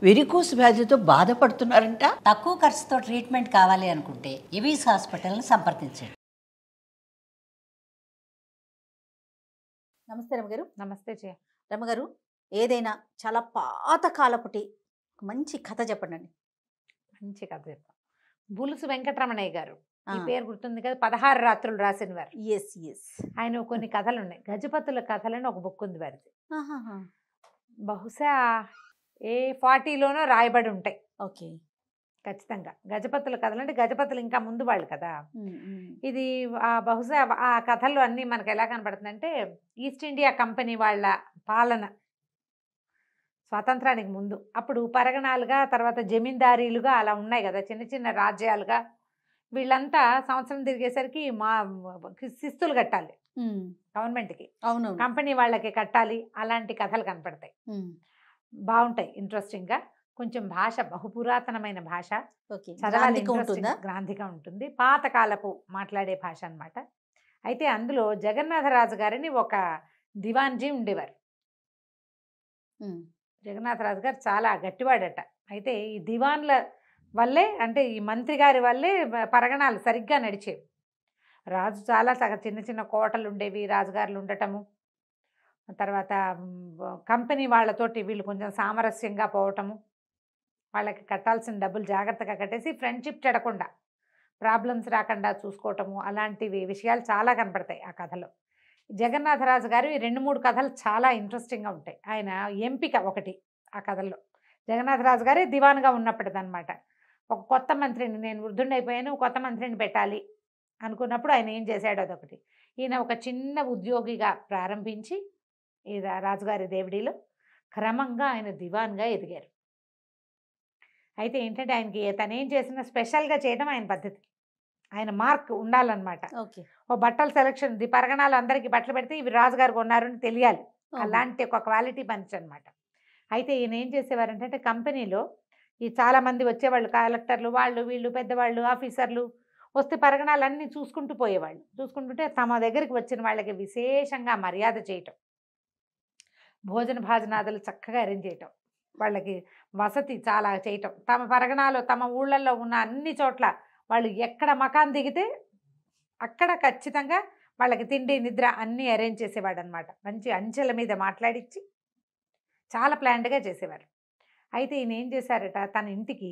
Varicose వ్యాధితో బాధపడుతున్నారంట. తక్కువ ఖర్చుతో ట్రీట్మెంట్ కావాలి అనుకుంటే ఎవిస్ హాస్పిటల్ని సంప్రదించండి. నమస్తే రమగారు. నమస్తే జయ. రమగారు, ఏదైనా చాలా పాతకాలపుటి మంచి కథ చెప్పండి. మంచి కథ చెప్తాం. బులుసు వెంకటరమణయ్య గారు, ఈ ఆ. పేరు గుర్తుంది కదా, 16 రాత్రులు రాసిన వారు. Yes yes. ఆయన కొన్ని కథలు ఉన్నాయి. గజపతుల కథలని ఒక బుక్ ఉంది వారిది. బహుశా ఏ 40లోనో రాయబడి ఉంటాయి ఓకే. ఖచ్చితంగా. గజపతుల కథలు అంటే గజపతులు ఇంకా ముందు వాళ్ళు కదా. ఇది బహుశా ఆ కథల్లో అన్నీ మనకు ఎలా కనపడుతుందంటే ఈస్ట్ ఇండియా కంపెనీ వాళ్ళ పాలన స్వాతంత్రానికి ముందు. అప్పుడు పరగణాలుగా, తర్వాత జమీందారీలుగా అలా ఉన్నాయి కదా, చిన్న చిన్న రాజ్యాలుగా. వీళ్ళంతా సంవత్సరం తిరిగేసరికి శిస్తులు కట్టాలి గవర్నమెంట్కి, అవును, కంపెనీ వాళ్ళకి కట్టాలి. అలాంటి కథలు కనపడతాయి. బాగుంటాయి, ఇంట్రెస్టింగ్గా. కొంచెం భాష బహుపురాతనమైన భాష, ఓకే. చదవాలి, ఉంటుందా? గ్రాంధిగా ఉంటుంది. పాతకాలపు మాట్లాడే భాష అన్నమాట. అయితే అందులో జగన్నాథరాజు గారిని ఒక దివాన్జీ ఉండేవారు. జగన్నాథరాజు గారు చాలా గట్టివాడట. అయితే ఈ దివాన్ల వల్లే, అంటే ఈ మంత్రి గారి వల్లే పరగణాలు సరిగ్గా నడిచేవి. రాజు చాలా చిన్న చిన్న కోటలు ఉండేవి, రాజుగారులు ఉండటము. తర్వాత కంపెనీ వాళ్ళతోటి వీళ్ళు కొంచెం సామరస్యంగా పోవటము, వాళ్ళకి కట్టాల్సిన డబ్బులు జాగ్రత్తగా కట్టేసి ఫ్రెండ్షిప్ చెడకుండా, ప్రాబ్లమ్స్ రాకుండా చూసుకోవటము, అలాంటివి విషయాలు చాలా కనపడతాయి ఆ కథలో. జగన్నాథరాజు గారు ఈ 2-3 కథలు చాలా ఇంట్రెస్టింగ్గా ఉంటాయి. ఆయన ఎంపిక ఒకటి ఆ కథల్లో. జగన్నాథరాజు గారే దివాన్గా ఉన్నప్పటిదన్నమాట. ఒక కొత్త మంత్రిని, నేను వృద్ధుడిని అయిపోయాను, కొత్త మంత్రిని పెట్టాలి అనుకున్నప్పుడు ఆయన ఏం చేశాడు అదొకటి. ఈయన ఒక చిన్న ఉద్యోగిగా ప్రారంభించి ఈ రాజుగారి దేవుడిలో క్రమంగా ఆయన దివాన్గా ఎదిగారు. అయితే ఏంటంటే ఆయనకి తనేం చేసినా స్పెషల్గా చేయడం ఆయన పద్ధతి. ఆయన మార్క్ ఉండాలన్నమాట. ఓకే. ఓ బట్టల సెలక్షన్, పరగణాలు అందరికీ బట్టలు పెడితే ఇవి రాజుగారు కొన్నారు అని తెలియాలి. అలాంటి ఒక క్వాలిటీ పంచ్ అనమాట. అయితే ఈయన ఏం చేసేవారంటే కంపెనీలో ఈ చాలామంది వచ్చేవాళ్ళు, కలెక్టర్లు, వాళ్ళు వీళ్ళు పెద్దవాళ్ళు, ఆఫీసర్లు వస్తే పరగణాలన్నీ చూసుకుంటూ పోయేవాళ్ళు. చూసుకుంటుంటే తమ దగ్గరికి వచ్చిన వాళ్ళకి విశేషంగా మర్యాద చేయటం, భోజన భాజనాదులు చక్కగా అరేంజ్ చేయటం, వాళ్ళకి వసతి చాలా చేయటం, తమ పరగణాలు తమ ఊళ్ళల్లో ఉన్న అన్ని చోట్ల వాళ్ళు ఎక్కడ మకాన్ దిగితే అక్కడ ఖచ్చితంగా వాళ్ళకి తిండి నిద్ర అన్నీ అరేంజ్ చేసేవాడు అనమాట. మంచి అంచెల మీద మాట్లాడించి చాలా ప్లాన్డ్గా చేసేవారు. అయితే ఈయన ఏం చేశారట, తన ఇంటికి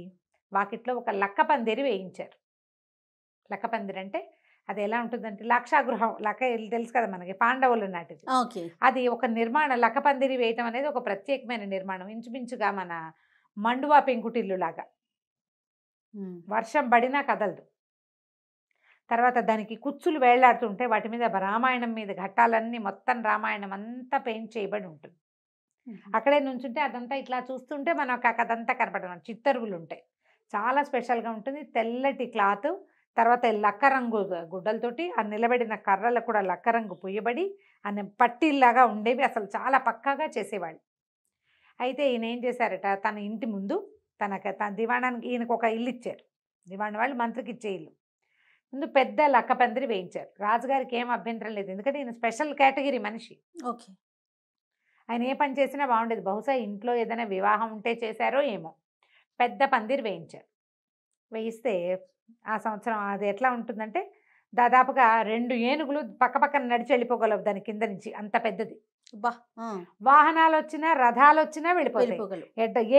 వాకిట్లో ఒక లక్క పందిరి వేయించారు. లక్క పందిరి అంటే అది ఎలా ఉంటుందంటే లక్షాగృహం, లక్క తెలుసు కదా మనకి, పాండవులు నాటిది. ఓకే. అది ఒక నిర్మాణం. లక్క పందిరి వేయటం అనేది ఒక ప్రత్యేకమైన నిర్మాణం. ఇంచుమించుగా మన మండువా పెంకుటిల్లు లాగా, వర్షం పడినా కదలదు. తర్వాత దానికి కుచ్చులు వేళ్లాడుతుంటే వాటి మీద రామాయణం మీద ఘట్టాలన్నీ, మొత్తం రామాయణం అంతా పెయింట్ చేయబడి ఉంటుంది. అక్కడే నుంచుంటే అదంతా ఇట్లా చూస్తుంటే మనకు అదంతా కనపడదు. చిత్తరువులు ఉంటాయి, చాలా స్పెషల్గా ఉంటుంది. తెల్లటి క్లాత్, తర్వాత లక్క రంగు గుడ్డలతోటి ఆ నిలబడిన కర్రలకు కూడా లక్క రంగు పుయ్యబడి అనే పట్టీల్లాగా ఉండేవి. అసలు చాలా పక్కాగా చేసేవాళ్ళు. అయితే ఈయన ఏం చేశారట, తన ఇంటి ముందు తన దివాణానికి ఈయనకు ఒక ఇల్లు ఇచ్చారు. దివాణ వాళ్ళు మంత్రికి ఇచ్చే ఇల్లు ముందు పెద్ద లక్క పందిరి వేయించారు. రాజుగారికి ఏం అభ్యంతరం లేదు, ఎందుకంటే ఈయన స్పెషల్ కేటగిరీ మనిషి. ఓకే. ఆయన ఏ పని చేసినా బాగుండేది. బహుశా ఇంట్లో ఏదైనా వివాహం ఉంటే చేశారో ఏమో. పెద్ద పందిరి వేయించారు. వేయిస్తే ఆ సంవత్సరం అది ఎట్లా ఉంటుందంటే దాదాపుగా 2 ఏనుగులు పక్కపక్కన నడిచి వెళ్ళిపోగలవు దాని కింద నుంచి, అంత పెద్దది. వాహనాలు వచ్చినా, రథాలు వచ్చినా వెళ్ళిపోతాయి.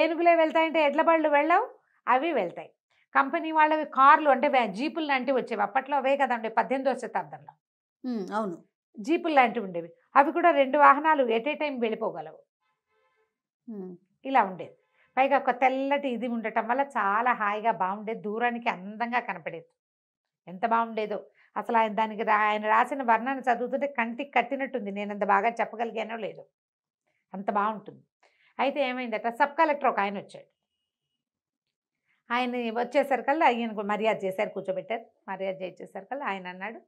ఏనుగులే వెళ్తాయంటే ఎడ్ల బళ్ళు వెళ్ళవు, అవి వెళ్తాయి. కంపెనీ వాళ్ళవి కార్లు అంటే జీపులు లాంటివి వచ్చేవి. అప్పట్లో అవే కదండి, 18వ శతాబ్దంలో. అవును, జీపులు లాంటివి ఉండేవి. అవి కూడా 2 వాహనాలు ఎట్ ఏ టైం వెళ్ళిపోగలవు. ఇలా ఉండేది. పైగా ఒక తెల్లటి ఇది ఉండటం వల్ల చాలా హాయిగా బాగుండేది, దూరానికి అందంగా కనపడేది. ఎంత బాగుండేదో అసలు. ఆయన రాసిన వర్ణన చదువుతుంటే కంటికి కట్టినట్టుంది. నేను అంత బాగా చెప్పగలిగానో లేదో, అంత బాగుంటుంది. అయితే ఏమైందట, సబ్ కలెక్టర్ ఒక ఆయన వచ్చాడు. ఆయన వచ్చేసరికల్లా ఆయనకు మర్యాద చేశారు, కూర్చోబెట్టారు. మర్యాద చేసేసరికల్లా ఆయన అన్నాడు,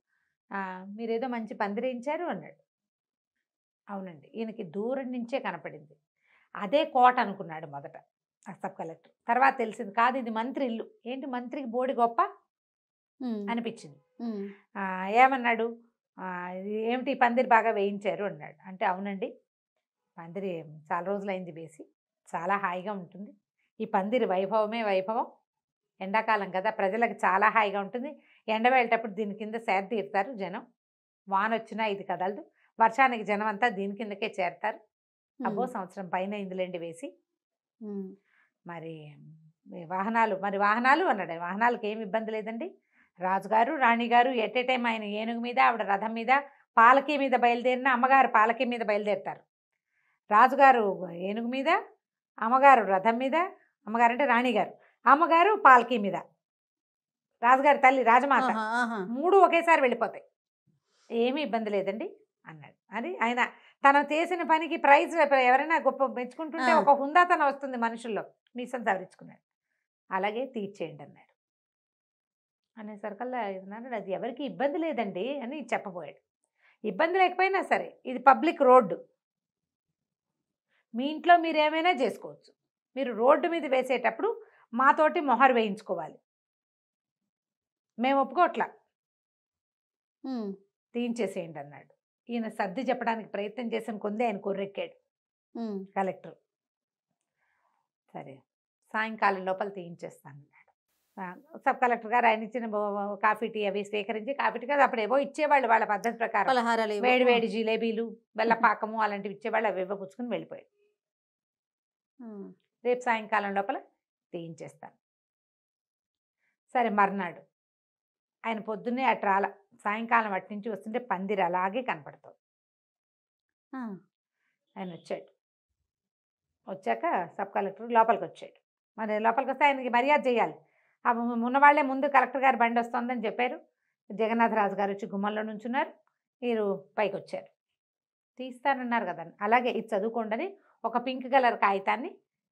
మీరేదో మంచి పందిరేయించారు అన్నాడు. అవునండి. ఈయనకి దూరం నుంచే కనపడింది. అదే కోట అనుకున్నాడు మొదట ఆ సబ్ కలెక్టర్. తర్వాత తెలిసింది కాదు, ఇది మంత్రి ఇల్లు. ఏంటి మంత్రికి బోడి గొప్ప అనిపించింది. ఏమన్నాడు, ఏమిటి పందిరి బాగా వేయించారు అన్నాడు. అంటే అవునండి, పందిరి చాలా రోజులైంది వేసి, చాలా హాయిగా ఉంటుంది. ఈ పందిరి వైభవమే వైభవం. ఎండాకాలం కదా, ప్రజలకు చాలా హాయిగా ఉంటుంది. ఎండ వెళ్ళేటప్పుడు దీని కింద సేద తీరుతారు జనం. వాన వచ్చినా ఇది కదలదు. వర్షానికి జనం అంతా దీని కిందకే చేరతారు. అబ్బో సంవత్సరం పైన ఇందులేండి వేసి. మరి వాహనాలు అన్నాడు. వాహనాలకు ఏమి ఇబ్బంది లేదండి. రాజుగారు రాణిగారు ఎట్ ఏ టైం ఆయన ఏనుగు మీద, ఆవిడ రథం మీద, పాలకీ మీద బయలుదేరిన, అమ్మగారు పాలకీ మీద బయలుదేరుతారు. రాజుగారు ఏనుగు మీద, అమ్మగారు రథం మీద, అమ్మగారు అంటే రాణిగారు, అమ్మగారు పాలకీ మీద, రాజుగారి తల్లి రాజమాత, 3 ఒకేసారి వెళ్ళిపోతాయి. ఏమీ ఇబ్బంది లేదండి అన్నాడు. అది ఆయన తను చేసిన పనికి ప్రైజ్ ఎవరైనా గొప్ప మెచ్చుకుంటుంటే ఒక హుందాతనం వస్తుంది మనుషుల్లో. మీసం సవరించుకున్నాడు. అలాగే తీర్చేయండి అన్నాడు. అనేసరికల్లా అన్నాడు అది ఎవరికి ఇబ్బంది లేదండి అని చెప్పబోయాడు. ఇబ్బంది లేకపోయినా సరే ఇది పబ్లిక్ రోడ్డు, మీ ఇంట్లో మీరు ఏమైనా చేసుకోవచ్చు. మీరు రోడ్డు మీద వేసేటప్పుడు మాతోటి మొహరు వేయించుకోవాలి. మేము ఒప్పుకోవట్లా, తీయించేసేయండి అన్నాడు. ఈయన సర్ది చెప్పడానికి ప్రయత్నం చేసిన కొందే ఆయన కొర్రెక్కాడు కలెక్టర్. సరే సాయంకాలం లోపల తీయించేస్తాను అన్నాడు. సబ్ కలెక్టర్ గారు ఆయన ఇచ్చిన కాఫీ టీ అవి స్వీకరించి, కాఫీ టీ కాదు అప్పుడు ఏవో ఇచ్చేవాళ్ళు వాళ్ళ పద్ధతి ప్రకారం, వేడి వేడి జిలేబీలు, బెల్లపాకము అలాంటివి ఇచ్చేవాళ్ళు. అవి ఏవో పుచ్చుకుని వెళ్ళిపోయాడు. రేపు సాయంకాలం లోపల తీయించేస్తాను. సరే మర్నాడు ఆయన పొద్దున్నే అటు రాల, సాయంకాలం అటు నుంచి వస్తుంటే పందిరి అలాగే కనపడుతుంది. ఆయన వచ్చాడు. వచ్చాక సబ్ కలెక్టర్ లోపలికి వచ్చాడు. మరి లోపలికి వస్తే ఆయనకి మర్యాద చేయాలి. ఉన్నవాళ్లే ముందు కలెక్టర్ గారు బండి వస్తుందని చెప్పారు. జగన్నాథరాజు గారు వచ్చి గుమ్మంలో నుంచున్నారు. మీరు పైకి వచ్చారు. తీస్తానన్నారు కదా, అలాగే ఇది చదువుకోండి. ఒక పింక్ కలర్ కాగితాన్ని,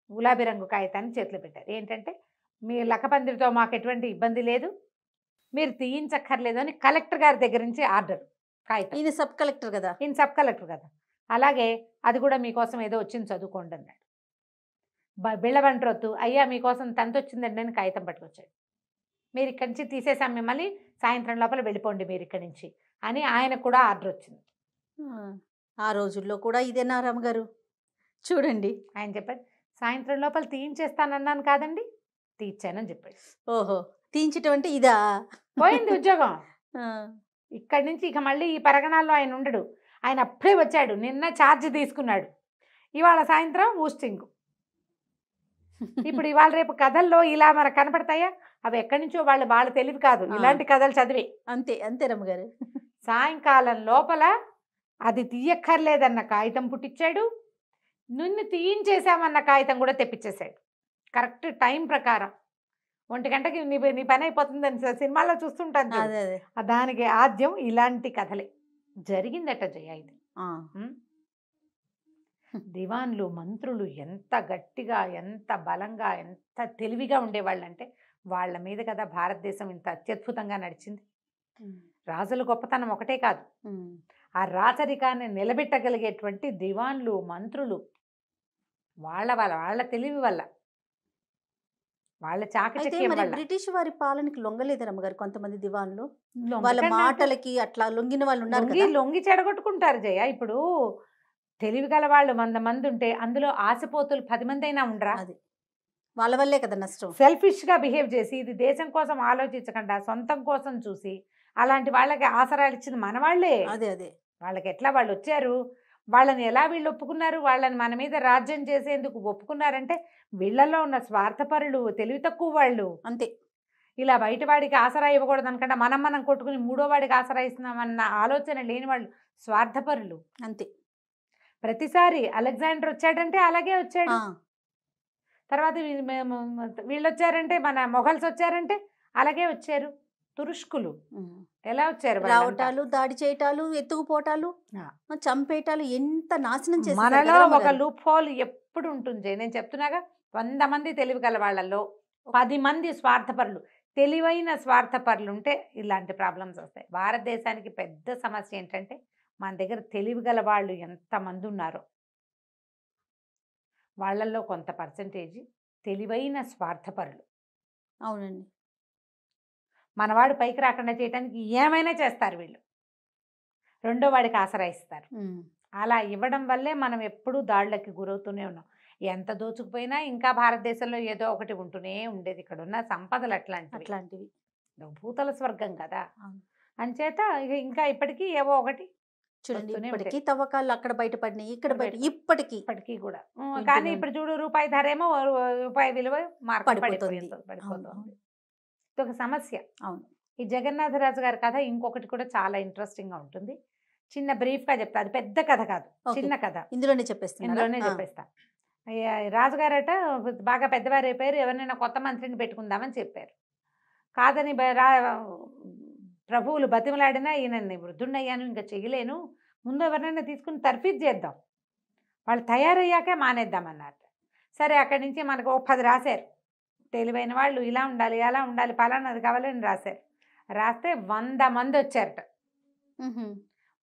గులాబీ రంగు కాగితాన్ని చేతిలో పెట్టారు. ఏంటంటే మీ లక్కపందిరితో మాకు ఎటువంటి ఇబ్బంది లేదు, మీరు తీయించక్కర్లేదు అని కలెక్టర్ గారి దగ్గర నుంచి ఆర్డర్. కాగితం. ఈయన సబ్ కలెక్టర్ కదా, ఈయన సబ్ కలెక్టర్ కదా, అలాగే అది కూడా మీకోసం ఏదో వచ్చింది చదువుకోండి అన్నాడు. బిళ్ళబంట్రొద్దు అయ్యా మీకోసం తంత వచ్చిందండి అని కాగితం పట్టుకొచ్చాడు. మీరు ఇక్కడి నుంచి తీసేసాం, మిమ్మల్ని సాయంత్రం లోపల వెళ్ళిపోండి మీరు ఇక్కడి నుంచి అని ఆయనకు కూడా ఆర్డర్ వచ్చింది. ఆ రోజుల్లో కూడా ఇదేనా రామగారు? చూడండి ఆయన చెప్పాడు సాయంత్రం లోపల తీయించేస్తానన్నాను కాదండి, తీర్చానని చెప్పాడు. ఓహో, తీయించటం అంటే ఇదా? పోయింది ఉద్యోగం. ఇక్కడి నుంచి ఇక మళ్ళీ ఈ పరగణాల్లో ఆయన ఉండడు. ఆయన అప్పుడే వచ్చాడు, నిన్న ఛార్జ్ తీసుకున్నాడు, ఇవాళ సాయంత్రం ఊస్టింగ్. ఇప్పుడు ఇవాళ రేపు కథల్లో ఇలా మనకు కనపడతాయా? అవి ఎక్కడి నుంచో వాళ్ళ తెలివి కాదు, ఇలాంటి కథలు చదివే. అంతే అంతే రమ్మగారు. సాయంకాలం లోపల అది తీయక్కర్లేదన్న కాగితం పుట్టించాడు, నిన్ను తీయించేసామన్న కాగితం కూడా తెప్పించేశాడు. కరెక్ట్ టైం ప్రకారం 1 గంటకి నీ పని అయిపోతుందని సినిమాలో చూస్తుంటాను. దానికి ఆద్యం ఇలాంటి కథలే జరిగిందట జయ. ఇది దివాన్లు మంత్రులు ఎంత గట్టిగా, ఎంత బలంగా, ఎంత తెలివిగా ఉండేవాళ్ళంటే వాళ్ళ మీద కదా భారతదేశం ఇంత అత్యద్భుతంగా నడిచింది. రాజుల గొప్పతనం ఒకటే కాదు, ఆ రాచరికాన్ని నిలబెట్టగలిగేటువంటి దివాన్లు మంత్రులు వాళ్ళ తెలివి వల్ల, వాళ్ళ చాకచక్యం వల్ల. బ్రిటిష్ వారి పాలనకి లొంగలేదు రమ్మగారు కొంతమంది దివాన్లు, వాళ్ళ మాటలకి అట్లా లొంగిన వాళ్ళు ఉన్నారు. లొంగి చెడగొట్టుకుంటారు జయ. ఇప్పుడు తెలివి గల వాళ్ళు 100 మంది ఉంటే అందులో ఆశపోతులు 10 మంది అయినా ఉండరా? అది వాళ్ళ వల్లే కదా నష్టం. సెల్ఫిష్ గా బిహేవ్ చేసి, ఇది దేశం కోసం ఆలోచించకుండా సొంతం కోసం చూసి అలాంటి వాళ్ళకి ఆసరాలు ఇచ్చింది మన వాళ్ళే. అదే వాళ్ళకి ఎట్లా వాళ్ళు వచ్చారు, వాళ్ళని ఎలా వీళ్ళు ఒప్పుకున్నారు, వాళ్ళని మన మీద రాజ్యం చేసేందుకు ఒప్పుకున్నారంటే వీళ్ళల్లో ఉన్న స్వార్థపరులు, తెలివి తక్కువ వాళ్ళు. అంతే. ఇలా బయట వాడికి ఆసరా ఇవ్వకూడదు అనుకుంటే మనం కొట్టుకుని 3వ వాడికి ఆసరా ఇస్తున్నామన్న ఆలోచన లేని వాళ్ళు స్వార్థపరులు. అంతే. ప్రతిసారి అలెగ్జాండర్ వచ్చాడంటే అలాగే వచ్చాడు, తర్వాత వీళ్ళు వచ్చారంటే మన మొఘల్స్ వచ్చారంటే అలాగే వచ్చారు. తురుష్కులు ఎలా వచ్చారు, రావటాలు, దాడి చేయటాలు, ఎత్తుకుపోటాలు, చంపేటాలు, ఎంత నాశనం చేశారు. మనలో ఒక లూప్ హోల్ ఎప్పుడు ఉంటుంది. నేను చెప్తున్నాగా, 100 మంది తెలివి గల వాళ్ళల్లో 10 మంది స్వార్థపరులు, తెలివైన స్వార్థపరులు ఉంటే ఇలాంటి ప్రాబ్లమ్స్ వస్తాయి. భారతదేశానికి పెద్ద సమస్య ఏంటంటే మన దగ్గర తెలివి గల వాళ్ళు ఎంతమంది ఉన్నారో వాళ్ళల్లో కొంత పర్సంటేజ్ తెలివైన స్వార్థపరులు. అవునండి. మనవాడు పైకి రాకుండా చేయడానికి ఏమైనా చేస్తారు వీళ్ళు, 2వ వాడికి ఆసరా ఇస్తారు. అలా ఇవ్వడం వల్లే మనం ఎప్పుడూ దాడులకి గురవుతూనే ఉన్నాం. ఎంత దోచుకుపోయినా ఇంకా భారతదేశంలో ఏదో ఒకటి ఉంటూనే ఉండేది. ఇక్కడ ఉన్న సంపదలు అట్లాంటివి భూతల స్వర్గం కదా. అవును. అంచేత ఇంకా ఇప్పటికీ ఏవో ఒకటి చూడండి, వస్తూనే ఇప్పటికీ ఉంటాయి. తవ్వకాలు అక్కడ బయటపడినాయి, ఇక్కడ బయట బయట- ఇప్పటికీ ఇప్పటికీ కూడా వింటూనే కానీ ఇప్పుడు చూడు రూపాయి ధర ఏమో రూపాయి విలువ మార్కెట్ పడిపోతుంది. పడిపోతుంది. ఇది ఒక సమస్య. అవును. ఈ జగన్నాథరాజు గారి కథ ఇంకొకటి కూడా చాలా ఇంట్రెస్టింగ్ గా ఉంటుంది. చిన్న బ్రీఫ్ గా చెప్తా, అది పెద్ద కథ కాదు, Okay. చిన్న కథ. ఇందులోనే చెప్పేస్తున్నారా? ఇందులోనే చెప్పేస్తా. రాజుగారట బాగా పెద్దవారు అయిపోయారు, ఎవరినైనా కొత్త మంత్రిని పెట్టుకుందామని చెప్పారు. కాదని ప్రభువులు బతిమలాడినా ఈయనని వృద్ధుండయ్యాను ఇంకా చెయ్యలేను, ముందు ఎవరినైనా తీసుకుని తర్ఫీదు చేద్దాం, వాళ్ళు తయారయ్యాకే మానేద్దామన్నారు. సరే అక్కడి నుంచి మనకు 10 రాశారు. తెలివైన వాళ్ళు ఇలా ఉండాలి అలా ఉండాలి పలానాది కావాలని రాశారు. రాస్తే 100 మంది వచ్చారట.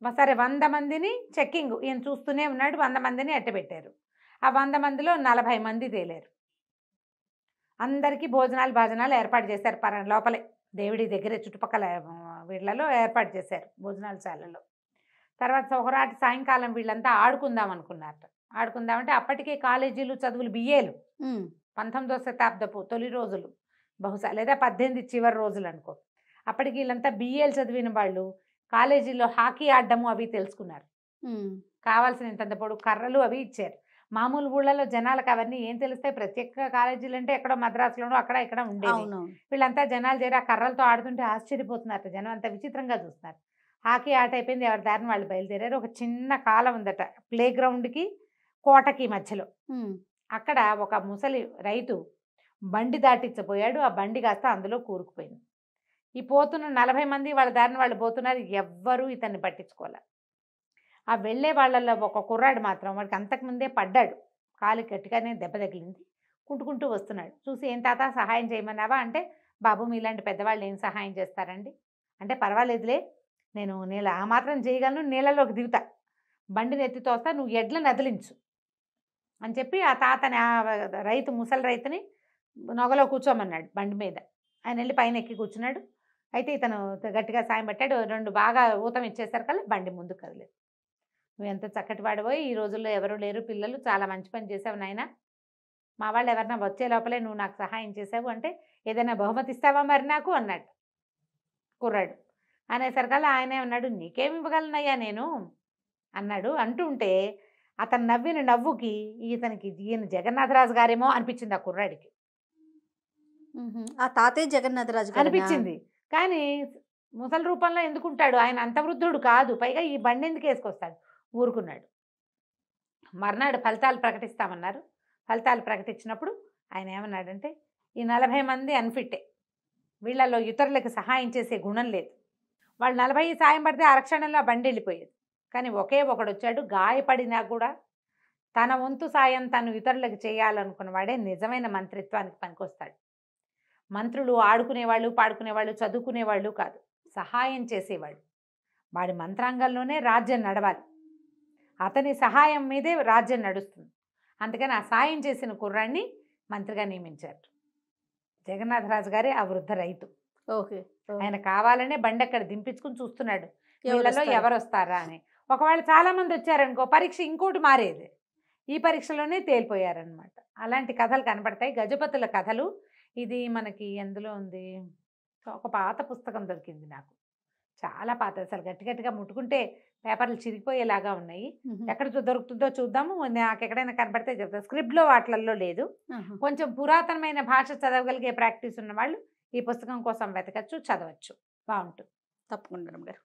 సరే 100 మందిని చెక్కింగ్ ఈయన చూస్తూనే ఉన్నాడు. 100 మందిని ఎట్టబెట్టారు. ఆ 100 మందిలో 40 మంది తేలేరు. అందరికీ భోజనాలు ఏర్పాటు చేశారు. లోపలే దేవుడి దగ్గరే చుట్టుపక్కల వీళ్ళలో ఏర్పాటు చేశారు భోజనాల శాలలో. తర్వాత ఒకరాటి సాయంకాలం వీళ్ళంతా ఆడుకుందాం అనుకున్నారట. ఆడుకుందామంటే అప్పటికే కాలేజీలు చదువులు బిఏలు 19వ శతాబ్దపు తొలి రోజులు బహుశా, లేదా 18 చివరి రోజులు అనుకో. అప్పటికి వీళ్ళంతా బిఏలు చదివిన వాళ్ళు కాలేజీలో హాకీ ఆడడము అవి తెలుసుకున్నారు. కావాల్సిన ఇంతంత పొడుగు కర్రలు అవి ఇచ్చారు. మామూలు ఊళ్ళలో జనాలకు అవన్నీ ఏం తెలుస్తాయి? ప్రత్యేక కాలేజీలు అంటే ఎక్కడో మద్రాసులోనో అక్కడ ఇక్కడ ఉండేవి. వీళ్ళంతా జనాలు చేరి ఆ కర్రలతో ఆడుతుంటే ఆశ్చర్యపోతున్నారు. జనం అంతా విచిత్రంగా చూస్తున్నారు. హాకీ ఆట అయిపోయింది, ఎవరి దారిని వాళ్ళు బయలుదేరారు. ఒక చిన్న కాలం ఉందట ప్లే గ్రౌండ్కి కోటకి మధ్యలో. అక్కడ ఒక ముసలి రైతు బండి దాటించబోయాడు. ఆ బండి కాస్త అందులో కూరుకుపోయింది. ఈ పోతున్న 40 మంది వాళ్ళ దారిని వాళ్ళు పోతున్నారు. ఎవ్వరూ ఇతన్ని పట్టించుకోవాలి. ఆ వెళ్ళే వాళ్ళల్లో ఒక కుర్రాడు మాత్రం వాడికి అంతకుముందే పడ్డాడు, కాలు గట్టిగానే దెబ్బ తగిలింది, కుంటుకుంటూ వస్తున్నాడు. చూసి ఏం తాత సహాయం చేయమన్నావా అంటే, బాబు మీలాంటి పెద్దవాళ్ళు ఏం సహాయం చేస్తారండి అంటే, పర్వాలేదులే నేను ఆ మాత్రం చేయగలను, నీళ్ళలోకి దిగుతా, బండిని ఎత్తి తోస్తా, నువ్వు ఎడ్లను నదిలించు అని చెప్పి ఆ తాతని ముసలి రైతుని నొగలో కూర్చోమన్నాడు బండి మీద. ఆయన వెళ్ళి పైన ఎక్కి కూర్చున్నాడు. అయితే ఇతను గట్టిగా సాయం పెట్టాడు. 2 బాగా ఊతం ఇచ్చేసరి కల్లా బండి ముందుకు కదిలేదు. నువ్వు ఎంత చక్కటి వాడిపోయి, ఈ రోజుల్లో ఎవరు లేరు పిల్లలు, చాలా మంచి పని చేసావు నాయన, మా వాళ్ళు ఎవరన్నా వచ్చే లోపలే నువ్వు నాకు సహాయం చేసావు అంటే ఏదైనా బహుమతి ఇస్తావా మరి నాకు అన్నాడు కుర్రాడు. అనేసరికల్లా ఆయనే ఉన్నాడు, నీకేమి ఇవ్వగలనయ్యా నేను అన్నాడు. అంటుంటే అతను నవ్విన నవ్వుకి ఈయన జగన్నాథరాజు గారేమో అనిపించింది ఆ కుర్రాడికి. ఆ తాతయ్య జగన్నాథరాజు గారు అనిపించింది. కానీ ముసలి రూపంలో ఎందుకుంటాడు, ఆయన అంత వృద్ధుడు కాదు, పైగా ఈ బండి ఎందుకు వేసుకొస్తాడు, ఊరుకున్నాడు. మర్నాడు ఫలితాలు ప్రకటిస్తామన్నారు. ఫలితాలు ప్రకటించినప్పుడు ఆయన ఏమన్నాడంటే, ఈ 40 మంది అన్ఫిట్టే, వీళ్ళలో ఇతరులకు సహాయం చేసే గుణం లేదు, వాళ్ళు 40 సాయం పడితే అరక్షణంలో ఆ బండి వెళ్ళిపోయేది. కానీ ఒకే ఒకడు వచ్చాడు, గాయపడినా కూడా తన వంతు సాయం తను ఇతరులకు చేయాలనుకున్నవాడే నిజమైన మంత్రిత్వానికి పనికొస్తాడు. మంత్రులు ఆడుకునేవాళ్ళు, పాడుకునేవాళ్ళు, చదువుకునేవాళ్ళు కాదు, సహాయం చేసేవాళ్ళు. వాడి మంత్రాంగంలోనే రాజ్యం నడవాలి, అతని సహాయం మీదే రాజ్యం నడుస్తుంది. అందుకని ఆ సాయం చేసిన కుర్రాన్ని మంత్రిగా నియమించారు. జగన్నాథరాజు గారే ఆ వృద్ధ రైతు. ఆయన కావాలనే బండి అక్కడ దింపించుకుని చూస్తున్నాడు, వీళ్ళలో ఎవరు వస్తారా అని. ఒకవేళ చాలా మంది వచ్చారనుకో, పరీక్ష ఇంకోటి మారేది, ఈ పరీక్షలోనే తేలిపోయారనమాట. అలాంటి కథలు కనపడతాయి, గజపతుల కథలు. ఇది మనకి ఎందులో ఉంది, ఒక పాత పుస్తకం దొరికింది నాకు, చాలా పాత, అసలు గట్టిగా ముట్టుకుంటే పేపర్లు చిరిగిపోయేలాగా ఉన్నాయి. ఎక్కడ దొరుకుతుందో చూద్దాము, నాకు ఎక్కడైనా కనపడితే చెప్తా. స్క్రిప్ట్లో వాటిల్లో లేదు. కొంచెం పురాతనమైన భాష చదవగలిగే ప్రాక్టీస్ ఉన్న వాళ్ళు ఈ పుస్తకం కోసం వెతకచ్చు, చదవచ్చు, బాగుంటుంది. తప్పకుండా గారు.